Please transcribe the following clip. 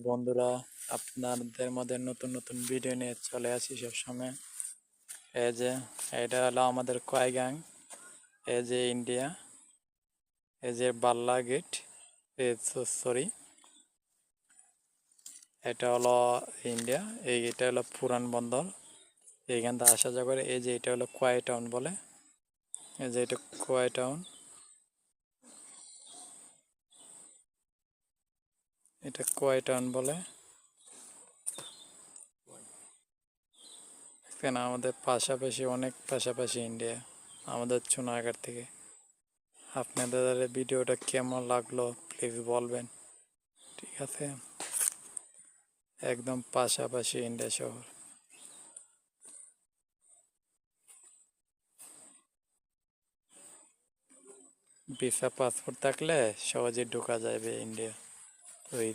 বন্ধুরা, আপনাদের মধ্যে নতুন নতুন ভিডিও নিয়ে চলে আসি সবসময়। এই যে এটা হলো আমাদের কোয়াইগাং, এই যে ইন্ডিয়া, এই যে বাল্লা গেট, সরি এটা হলো ইন্ডিয়া, এটা হলো পুরান বন্দর। এইখান থেকে আসা যাওয়া করে। এই যে এটা হলো কোয়াই টাউন বলে, এই যে এটা কোয়াই টাউন, এটা কোয়াই টাউন বলে। কেন আমাদের পাশাপাশি, অনেক পাশাপাশি ইন্ডিয়া আমাদের চুনাঘাট থেকে। আপনাদের ভিডিওটা কেমন লাগলো প্লিজ বলবেন, ঠিক আছে? একদম পাশাপাশি ইন্ডিয়া শহর। ভিসা পাসপোর্ট থাকলে সহজে ঢোকা যাবে ইন্ডিয়া। তো এই